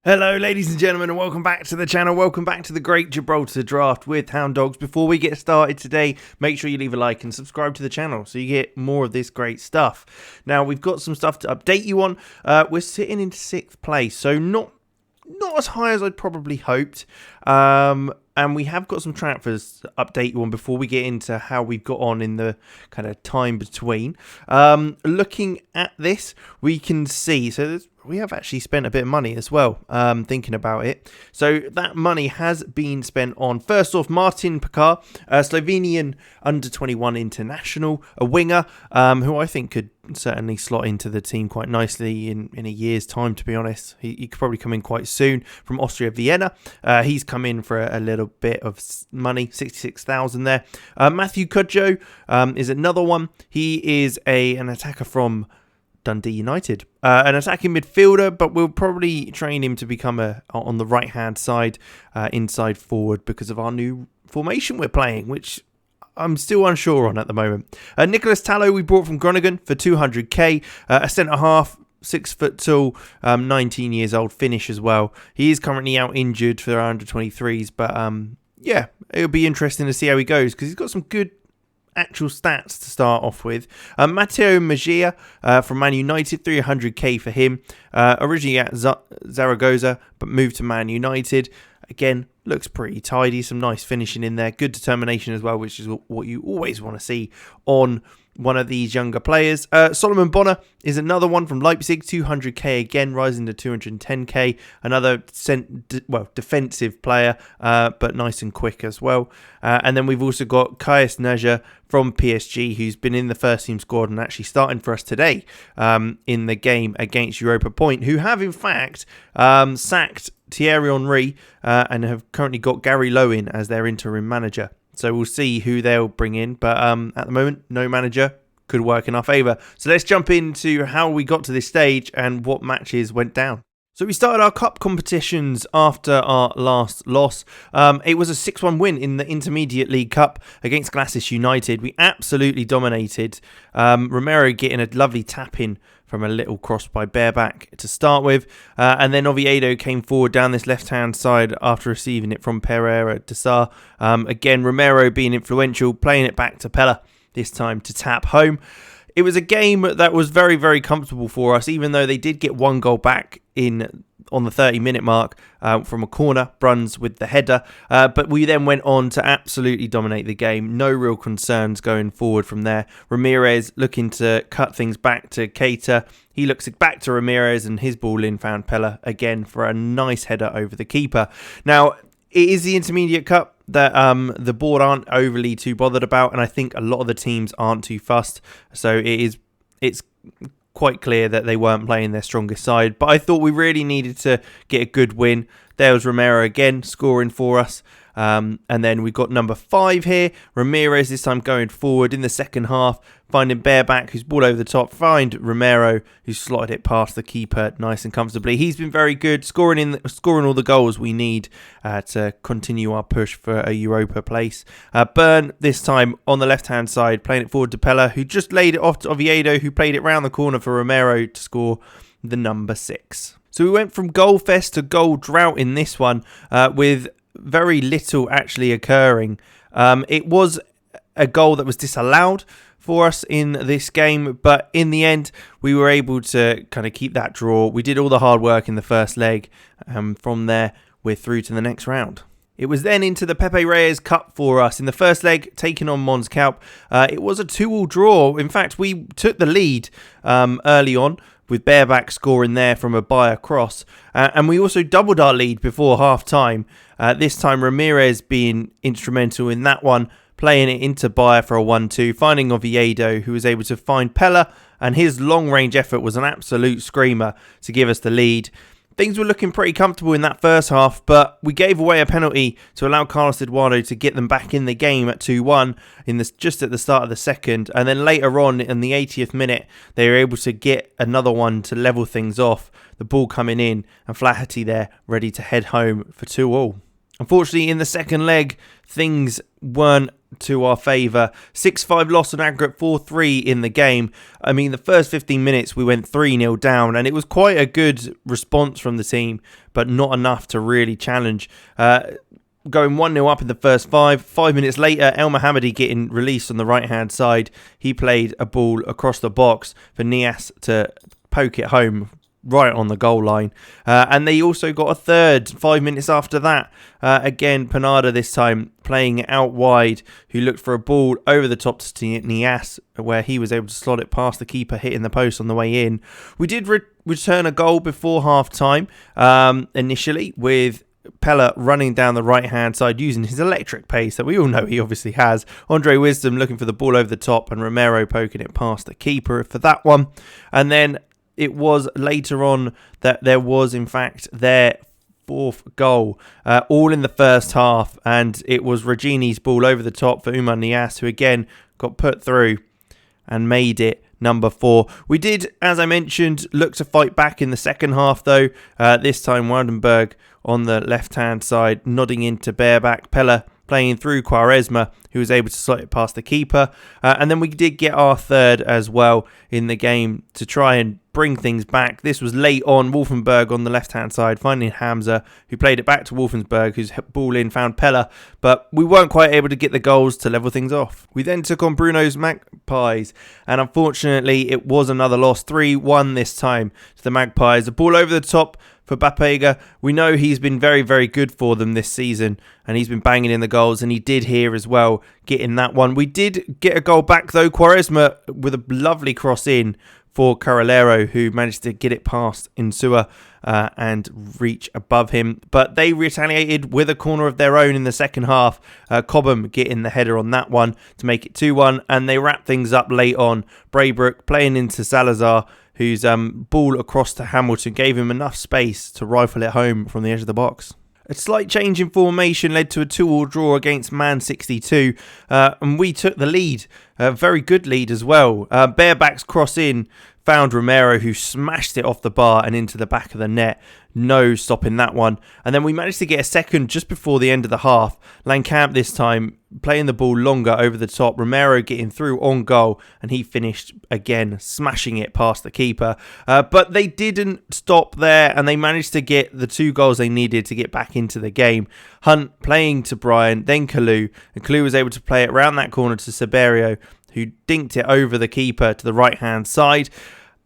Hello ladies and gentlemen, and welcome back to the channel. Welcome back to the Great Gibraltar Draft with Hound Dogs. Before we get started today, make sure you leave a like and subscribe to the channel so you get more of this great stuff. Now, we've got some stuff to update you on. We're sitting in 6th place, so not as high as I'd probably hoped. And we have got some transfers to update you on before we get into how we've got on in the kind of time between. Looking at this, we can see, we have actually spent a bit of money as well, thinking about it. So that money has been spent on, first off, Martin Pekar, a Slovenian under-21 international, a winger, who I think could certainly slot into the team quite nicely in a year's time, to be honest. He could probably come in quite soon from Austria Vienna. He's come in for a little bit of money, 66,000 there. Matthew Cudjoe is another one. He is an attacker from Dundee United, an attacking midfielder, but we'll probably train him to become on the right hand side, inside forward, because of our new formation we're playing, which I'm still unsure on at the moment. Nicholas Tallow we brought from Groningen for 200k, a centre half, 6 foot tall, 19 years old, Finnish as well. He is currently out injured for our under 23s, but yeah, it'll be interesting to see how he goes because he's got some good actual stats to start off with. Matteo Mejia from Man United, 300k for him. Originally at Zaragoza, but moved to Man United. Again, looks pretty tidy. Some nice finishing in there. Good determination as well, which is what you always want to see on one of these younger players. Solomon Bonner is another one from Leipzig, 200k again, rising to 210k. Another defensive player, but nice and quick as well. And then we've also got Kais Naja from PSG, who's been in the first team squad and actually starting for us today in the game against Europa Point, who have in fact sacked Thierry Henry and have currently got Gary Lowe in as their interim manager. So we'll see who they'll bring in. But at the moment, no manager could work in our favour. So let's jump into how we got to this stage and what matches went down. So we started our cup competitions after our last loss. It was a 6-1 win in the Intermediate League Cup against Glasgow United. We absolutely dominated. Romero getting a lovely tap-in from a little cross by Bareback to start with. And then Oviedo came forward down this left-hand side after receiving it from Pereira de Sá. Again, Romero being influential, playing it back to Pella, this time to tap home. It was a game that was very, very comfortable for us, even though they did get one goal back on the 30-minute mark from a corner, Bruns with the header. But we then went on to absolutely dominate the game. No real concerns going forward from there. Ramirez looking to cut things back to Keita. He looks back to Ramirez and his ball in found Pella again for a nice header over the keeper. Now, it is the Intermediate Cup that the board aren't overly too bothered about, and I think a lot of the teams aren't too fussed. So it's quite clear that they weren't playing their strongest side. But I thought we really needed to get a good win. There was Romero again scoring for us. And then we got number 5 here. Ramirez this time going forward in the second half, finding Bareback, who's ball over the top, find Romero, who slotted it past the keeper nice and comfortably. He's been very good, scoring all the goals we need to continue our push for a Europa place. Byrne this time on the left-hand side, playing it forward to Pella, who just laid it off to Oviedo, who played it round the corner for Romero to score the number 6. So we went from goal fest to goal drought in this one, with very little actually occurring. It was a goal that was disallowed for us in this game, but in the end we were able to kind of keep that draw. We did all the hard work in the first leg. From there we're through to the next round. It was then into the Pepe Reyes Cup for us. In the first leg, taking on Mons Calp, it was a 2-2 draw. In fact, we took the lead early on, with Bareback scoring there from a Bayer cross. And we also doubled our lead before half-time. This time Ramirez being instrumental in that one, playing it into Bayer for a 1-2, finding Oviedo, who was able to find Pella, and his long-range effort was an absolute screamer to give us the lead. Things were looking pretty comfortable in that first half, but we gave away a penalty to allow Carlos Eduardo to get them back in the game at 2-1 just at the start of the second. And then later on in the 80th minute, they were able to get another one to level things off. The ball coming in and Flaherty there ready to head home for 2-2. Unfortunately, in the second leg, things weren't to our favour. 6-5 loss on aggregate, 4-3 in the game. I mean, the first 15 minutes we went 3-0 down, and it was quite a good response from the team, but not enough to really challenge. Going 1-0 up in the first 5. 5 minutes later, El Mohammadi getting released on the right-hand side. He played a ball across the box for Nias to poke it home right on the goal line. And they also got a third 5 minutes after that. Again, Panada this time playing out wide, who looked for a ball over the top to Nias, where he was able to slot it past the keeper, hitting the post on the way in. We did return a goal before half-time initially, with Pella running down the right-hand side using his electric pace that we all know he obviously has. Andre Wisdom looking for the ball over the top, and Romero poking it past the keeper for that one. And then it was later on that there was, in fact, their fourth goal, all in the first half, and it was Regini's ball over the top for Umar Nias, who again got put through and made it number 4. We did, as I mentioned, look to fight back in the second half, though. This time, Wardenberg on the left-hand side, nodding into bareback. Pella playing through Quaresma, who was able to slot it past the keeper. And then we did get our third as well in the game to try and bring things back. This was late on. Wolfenberg on the left-hand side, finding Hamza, who played it back to Wolfensberg, whose ball in found Pella. But we weren't quite able to get the goals to level things off. We then took on Bruno's Magpies, and unfortunately it was another loss. 3-1 this time to the Magpies. The ball over the top for Bapega. We know he's been very, very good for them this season, and he's been banging in the goals, and he did here as well, getting that one. We did get a goal back, though. Quaresma with a lovely cross in for Carolero, who managed to get it past Insua and reach above him. But they retaliated with a corner of their own in the second half. Cobham getting the header on that one to make it 2-1, and they wrap things up late on. Braybrook playing into Salazar, whose ball across to Hamilton gave him enough space to rifle it home from the edge of the box. A slight change in formation led to a 2-2 draw against Man 62, and we took the lead. A very good lead as well. Bareback's cross in found Romero, who smashed it off the bar and into the back of the net. No stopping that one. And then we managed to get a second just before the end of the half. Lankamp this time playing the ball longer over the top. Romero getting through on goal, and he finished again, smashing it past the keeper. But they didn't stop there, and they managed to get the 2 goals they needed to get back into the game. Hunt playing to Brian, then Kalu, and Kalu was able to play it round that corner to Saberio, who dinked it over the keeper to the right-hand side.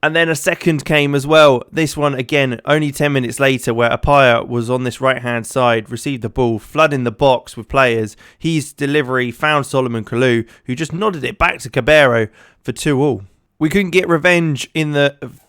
And then a second came as well. This one, again, only 10 minutes later, where Apaya was on this right-hand side, received the ball, flooding the box with players. His delivery found Solomon Kalou, who just nodded it back to Cabero for 2-2. We couldn't get revenge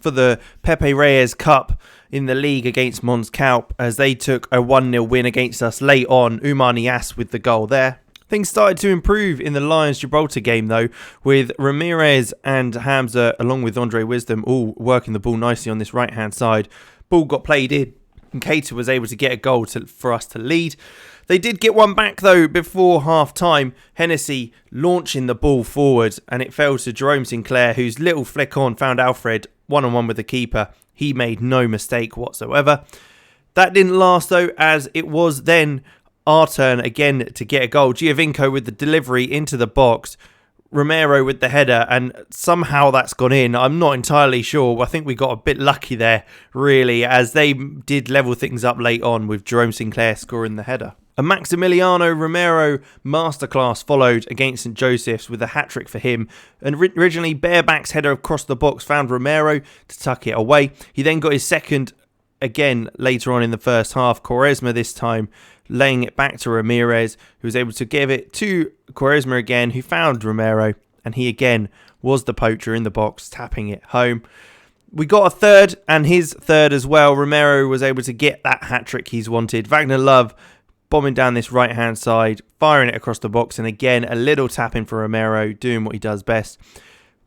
for the Pepe Reyes Cup in the league against Mons Calp, as they took a 1-0 win against us late on. Umar Nias with the goal there. Things started to improve in the Lions-Gibraltar game, though, with Ramirez and Hamza, along with Andre Wisdom, all working the ball nicely on this right-hand side. Ball got played in, and Cater was able to get a goal for us to lead. They did get one back, though, before half-time. Hennessy launching the ball forward, and it fell to Jerome Sinclair, whose little flick on found Alfred one-on-one with the keeper. He made no mistake whatsoever. That didn't last, though, as it was then our turn again to get a goal. Giovinco with the delivery into the box. Romero with the header, and somehow that's gone in. I'm not entirely sure. I think we got a bit lucky there, really, as they did level things up late on with Jerome Sinclair scoring the header. A Maximiliano Romero masterclass followed against St Joseph's with a hat-trick for him. And originally, Bareback's header across the box found Romero to tuck it away. He then got his second again later on in the first half. Quaresma this time laying it back to Ramirez, who was able to give it to Quaresma again, who found Romero, and he again was the poacher in the box, tapping it home. We got a third, and his third as well. Romero was able to get that hat-trick he's wanted. Wagner Love bombing down this right-hand side, firing it across the box, and again, a little tap-in for Romero, doing what he does best.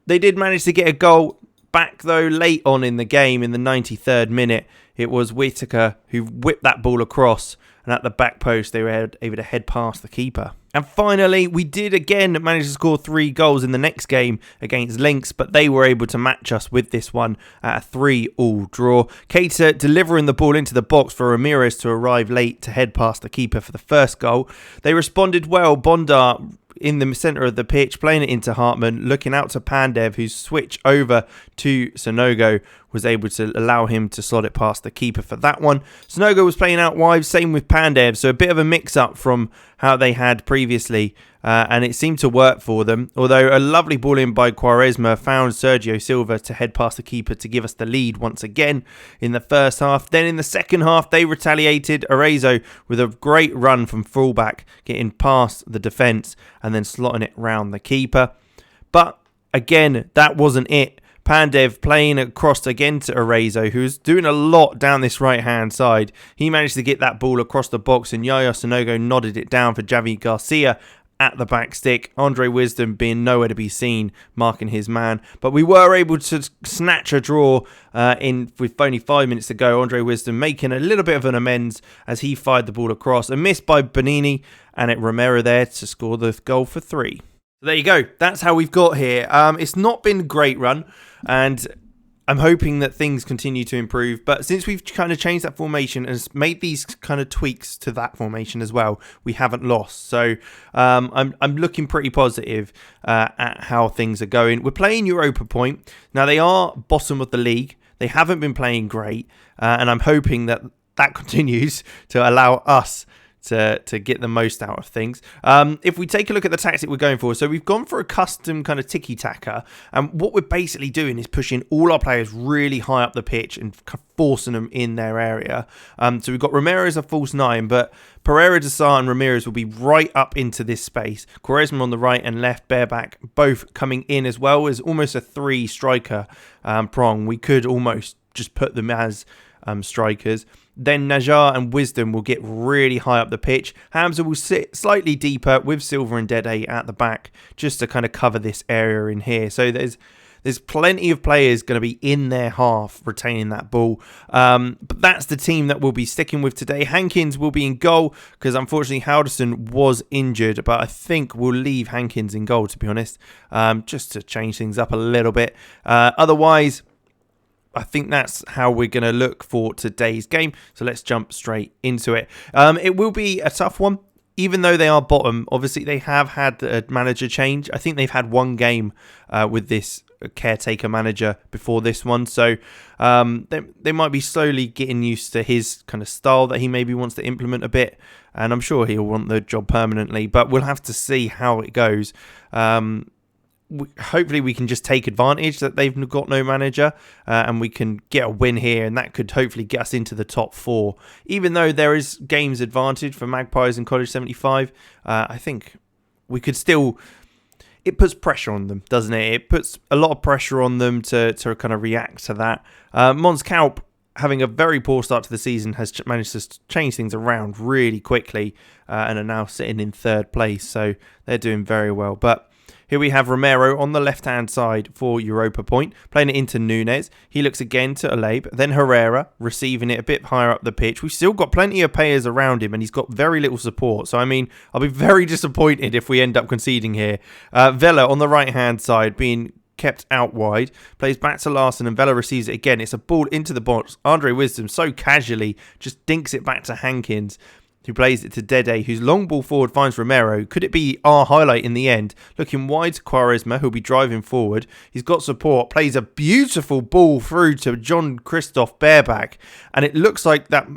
They did manage to get a goal back, though, late on in the game, in the 93rd minute. It was Whittaker who whipped that ball across, and at the back post, they were able to head past the keeper. And finally, we did again manage to score 3 goals in the next game against Lynx, but they were able to match us with this one at a 3-3 draw. Cater delivering the ball into the box for Ramirez to arrive late to head past the keeper for the first goal. They responded well. Bondar in the centre of the pitch, playing it into Hartman, looking out to Pandev, whose switch over to Sonogo was able to allow him to slot it past the keeper for that one. Sonogo was playing out wide, same with Pandev, so a bit of a mix-up from how they had previously, and it seemed to work for them. Although a lovely ball in by Quaresma found Sergio Silva to head past the keeper to give us the lead once again in the first half. Then in the second half, they retaliated. Arezzo with a great run from fullback, getting past the defence and then slotting it round the keeper. But again, that wasn't it. Pandev playing across again to Arezzo, who's doing a lot down this right-hand side. He managed to get that ball across the box, and Yaya Sonogo nodded it down for Javi Garcia at the back stick. Andre Wisdom being nowhere to be seen, marking his man. But we were able to snatch a draw with only 5 minutes to go. Andre Wisdom making a little bit of an amends as he fired the ball across. A miss by Bonini, and it Romero there to score the goal for 3. So there you go. That's how we've got here. It's not been a great run, and I'm hoping that things continue to improve. But since we've kind of changed that formation and made these kind of tweaks to that formation as well, we haven't lost. So I'm looking pretty positive at how things are going. We're playing Europa Point. Now, they are bottom of the league. They haven't been playing great, and I'm hoping that that continues to allow us to get the most out of things. If we take a look at the tactic we're going for, so we've gone for a custom kind of tiki-taka, and what we're basically doing is pushing all our players really high up the pitch and forcing them in their area. So we've got Romero as a false 9, but Pereira, Desar and Ramirez will be right up into this space. Quaresma on the right and left, bareback, both coming in as well as almost a 3 striker prong. We could almost just put them as strikers. Then Najar and Wisdom will get really high up the pitch. Hamza will sit slightly deeper with Silva and Dede at the back just to kind of cover this area in here. So there's plenty of players going to be in their half retaining that ball. But that's the team that we'll be sticking with today. Hankins will be in goal because unfortunately Halderson was injured, but I think we'll leave Hankins in goal, to be honest, just to change things up a little bit. Otherwise, I think that's how we're going to look for today's game. So let's jump straight into it. It will be a tough one. Even though they are bottom, obviously they have had a manager change. I think they've had one game with this caretaker manager before this one. So they might be slowly getting used to his kind of style that he maybe wants to implement a bit. And I'm sure he'll want the job permanently. But we'll have to see how it goes. Hopefully we can just take advantage that they've got no manager and we can get a win here, and that could hopefully get us into the top 4. Even though there is games advantage for Magpies and College 75, I think we could still... It puts pressure on them, doesn't it? It puts a lot of pressure on them to kind of react to that. Mons Kalp, having a very poor start to the season, has managed to change things around really quickly and are now sitting in 3rd place, so they're doing very well. But here we have Romero on the left-hand side for Europa Point, playing it into Nunes. He looks again to Alabe, then Herrera, receiving it a bit higher up the pitch. We've still got plenty of players around him, and he's got very little support. So, I mean, I'll be very disappointed if we end up conceding here. Vela on the right-hand side, being kept out wide, plays back to Larson, and Vela receives it again. It's a ball into the box. Andre Wisdom so casually just dinks it back to Hankins, who plays it to Dede, whose long ball forward finds Romero. Could it be our highlight in the end? Looking wide to Quaresma, who'll be driving forward. He's got support, plays a beautiful ball through to John Christoph bareback, and it looks like that...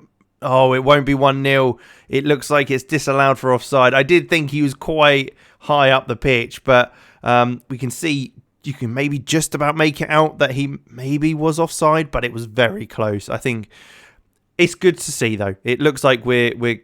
Oh, it won't be 1-0. It looks like it's disallowed for offside. I did think he was quite high up the pitch, but we can see... You can maybe just about make it out that he maybe was offside, but it was very close. I think it's good to see, though. It looks like we're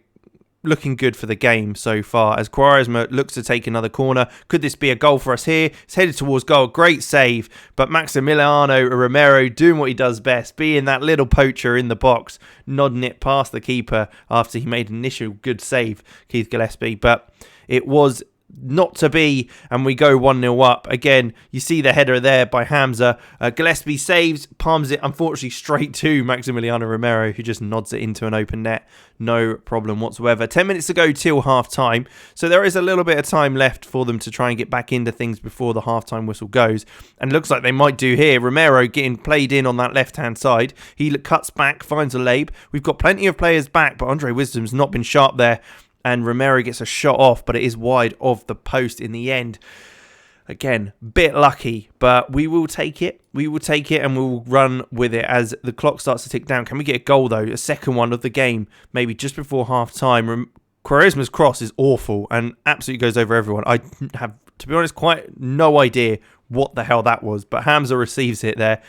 looking good for the game so far as Quaresma looks to take another corner. Could this be a goal for us here? It's headed towards goal. Great save. But Maximiliano Romero doing what he does best, being that little poacher in the box, nodding it past the keeper after he made an initial good save, Keith Gillespie. But it was not to be, and we go 1-0 up. Again, you see the header there by Hamza. Gillespie saves, palms it unfortunately straight to Maximiliano Romero, who just nods it into an open net. No problem whatsoever. 10 minutes to go till half-time, so there is a little bit of time left for them to try and get back into things before the half-time whistle goes, and looks like they might do here. Romero getting played in on that left-hand side. He cuts back, finds a Labe. We've got plenty of players back, but Andre Wisdom's not been sharp there. and Romero gets a shot off, but it is wide of the post in the end. Again, bit lucky, but we will take it. We will take it and we'll run with it as the clock starts to tick down. Can we get a goal, though? A second one of the game, maybe just before half-time. Quaresma's cross is awful and absolutely goes over everyone. I have, to be honest, quite no idea what the hell that was, but Hamza receives it there.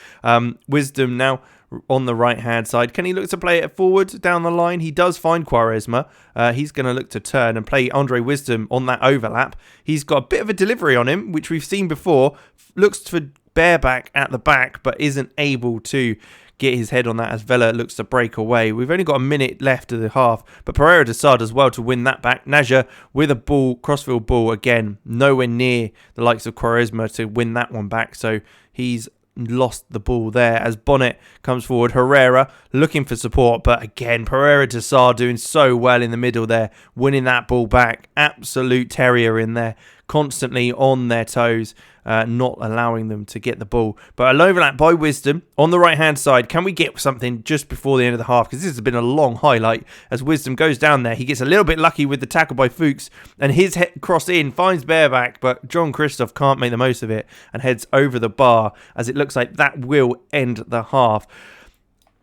Wisdom now on the right-hand side. Can he look to play it forward down the line? He does find Quaresma. He's going to look to turn and play Andre Wisdom on that overlap. He's got a bit of a delivery on him, which we've seen before. Looks for bareback at the back, but isn't able to get his head on that as Vela looks to break away. We've only got a minute left of the half, but Pereira Desar does well to win that back. Naja with a ball, crossfield ball again, nowhere near the likes of Quaresma to win that one back, so he's lost the ball there as Bonnet comes forward. Herrera looking for support, but again, Pereira Desar doing so well in the middle there, winning that ball back. Absolute terrier in there, constantly on their toes, not allowing them to get the ball. But an overlap by Wisdom on the right-hand side. Can we get something just before the end of the half? Because this has been a long highlight as Wisdom goes down there. He gets a little bit lucky with the tackle by Fuchs, and his cross in finds bareback, but John Christoph can't make the most of it and heads over the bar as it looks like that will end the half.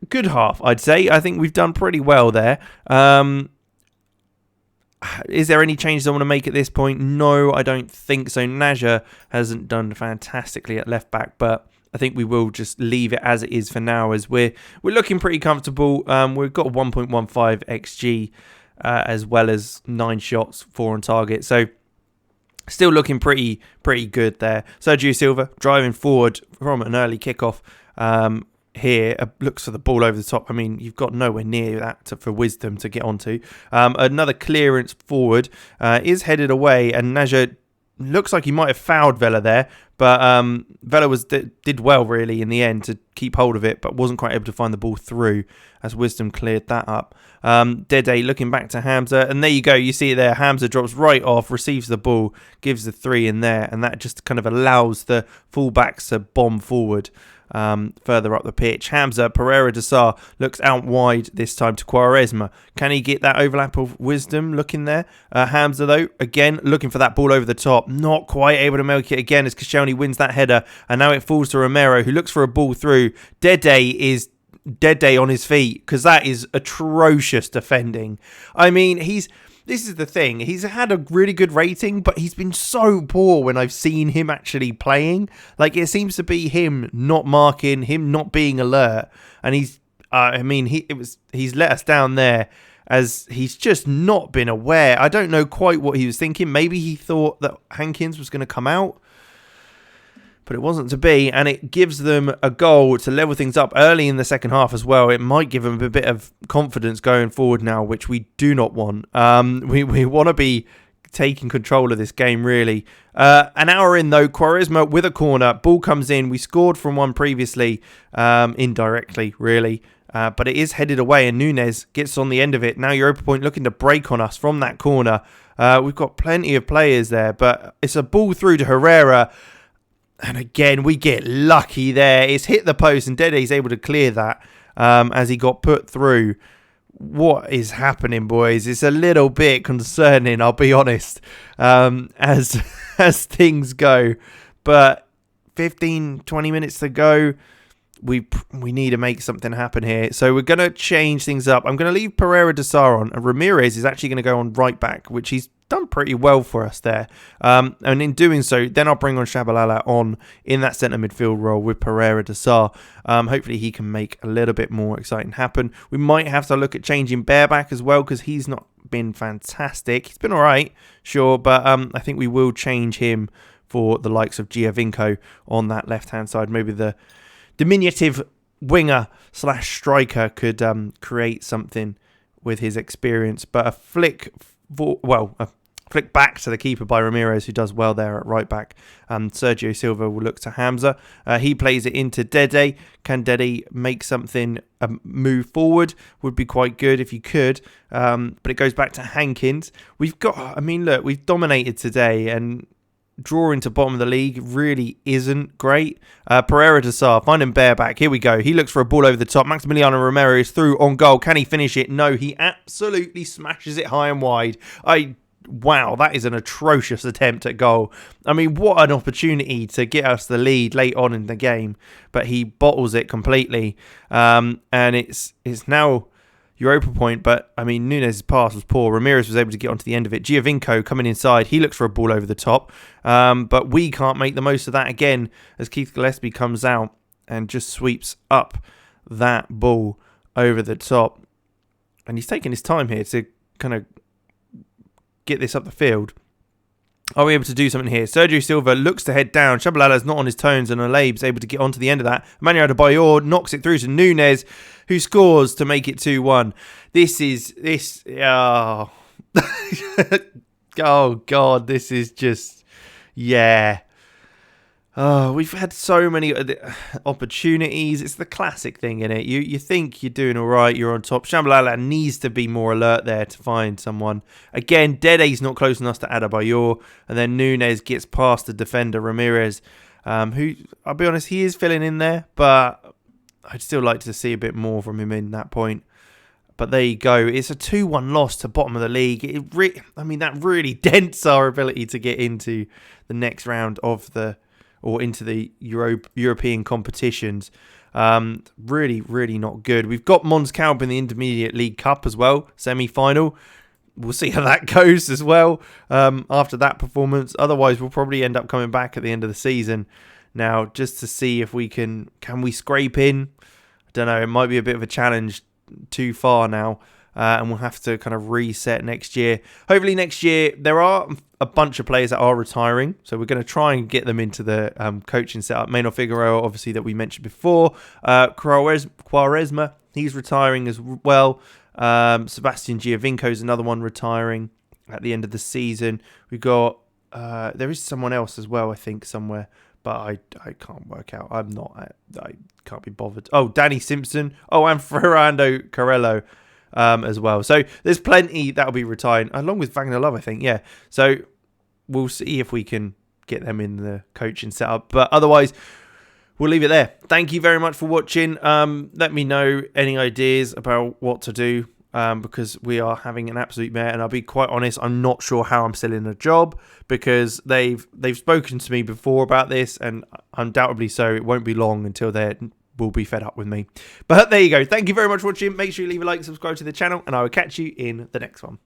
Good half, I'd say. I think we've done pretty well there. Is there any changes I want to make at this point? No, I don't think so. Naja hasn't done fantastically at left back, but I think we will just leave it as it is for now, as we're looking pretty comfortable. We've got 1.15 XG as well as 9 shots, 4 on target. So still looking pretty good there. Sergio Silva driving forward from an early kickoff. Here looks for the ball over the top. I mean, you've got nowhere near that for Wisdom to get onto. Another clearance forward is headed away, and Naja looks like he might have fouled Vela there, but Vela did well really in the end to keep hold of it, but wasn't quite able to find the ball through as Wisdom cleared that up. Dede looking back to Hamza, and there you go, you see it there. Hamza drops right off, receives the ball, gives the 3 in there, and that just kind of allows the fullbacks to bomb forward further up the pitch. Hamza, Pereira Desar looks out wide this time to Quaresma. Can he get that overlap of Wisdom looking there? Hamza though, again looking for that ball over the top, not quite able to make it again as Koscielny wins that header, and now it falls to Romero, who looks for a ball through. Dede is Dede on his feet, because that is atrocious defending. I mean, this is the thing. He's had a really good rating, but he's been so poor when I've seen him actually playing. Like, it seems to be him not marking, him not being alert. And he's let us down there as he's just not been aware. I don't know quite what he was thinking. Maybe he thought that Hankins was going to come out, but it wasn't to be, and it gives them a goal to level things up early in the second half as well. It might give them a bit of confidence going forward now, which we do not want. We want to be taking control of this game, really. An hour in, though, Quaresma with a corner. Ball comes in. We scored from one previously, indirectly, really. But it is headed away, and Nunez gets on the end of it. Now Europa Point looking to break on us from that corner. We've got plenty of players there, but it's a ball through to Herrera. And again, we get lucky there. It's hit the post, and Dede's able to clear that as he got put through. What is happening, boys? It's a little bit concerning, I'll be honest, as things go. But 15, 20 minutes to go. We need to make something happen here. So we're going to change things up. I'm going to leave Pereira Desar on. And Ramirez is actually going to go on right back, which he's done pretty well for us there. And in doing so, then I'll bring on Shabalala on in that centre midfield role with Pereira Desar. Hopefully he can make a little bit more exciting happen. We might have to look at changing Bareback as well, because he's not been fantastic. He's been all right, sure, but I think we will change him for the likes of Giovinco on that left-hand side. Maybe the diminutive winger / striker could create something with his experience, but a flick back to the keeper by Ramirez, who does well there at right back. Sergio Silva will look to Hamza. He plays it into Dede. Can Dede make something move forward? Would be quite good if you could. But it goes back to Hankins. We've dominated today, and drawing to bottom of the league really isn't great. Pereira to Sarr, finding bareback. Here we go. He looks for a ball over the top. Maximiliano Romero is through on goal. Can he finish it? No, he absolutely smashes it high and wide. Wow, that is an atrocious attempt at goal. I mean, what an opportunity to get us the lead late on in the game, but he bottles it completely. And it's now Europa point, but I mean, Nunes' pass was poor. Ramirez was able to get onto the end of it. Giovinco coming inside. He looks for a ball over the top, but we can't make the most of that again as Keith Gillespie comes out and just sweeps up that ball over the top. And he's taking his time here to kind of get this up the field. Are we able to do something here? Sergio Silva looks to head down. Shabalala's not on his tones, and Alaib's able to get onto the end of that. Emmanuel Adebayor knocks it through to Nunes, who scores to make it 2-1. Oh, God, this is just, yeah. Oh, we've had so many opportunities. It's the classic thing, isn't it? You think you're doing all right, you're on top. Shabalala needs to be more alert there to find someone. Again, Dede's not close enough to Adebayor, and then Nunes gets past the defender, Ramirez, who, I'll be honest, he is filling in there, but I'd still like to see a bit more from him in that point. But there you go. It's a 2-1 loss to bottom of the league. That really dents our ability to get into the next round of into the European competitions. Really, really not good. We've got Mons Calp in the Intermediate League Cup as well, semi-final. We'll see how that goes as well after that performance. Otherwise, we'll probably end up coming back at the end of the season now just to see if we can we scrape in. I don't know. It might be a bit of a challenge too far now. And we'll have to kind of reset next year. Hopefully next year, there are a bunch of players that are retiring. So we're going to try and get them into the coaching setup. Maynor Figueroa, obviously, that we mentioned before. Quaresma, he's retiring as well. Sebastian Giovinco is another one retiring at the end of the season. We've got, there is someone else as well, I think, somewhere. But I can't work out. I can't be bothered. Oh, Danny Simpson. Oh, and Fernando Carello. As well. So there's plenty that'll be retiring, along with Wagner Love, I think. Yeah. So we'll see if we can get them in the coaching setup. But otherwise, we'll leave it there. Thank you very much for watching. Let me know any ideas about what to do because we are having an absolute mare. And I'll be quite honest, I'm not sure how I'm still in a job because they've spoken to me before about this, and undoubtedly so. It won't be long until they're will be fed up with me. But there you go. Thank you very much for watching. Make sure you leave a like, subscribe to the channel, and I will catch you in the next one.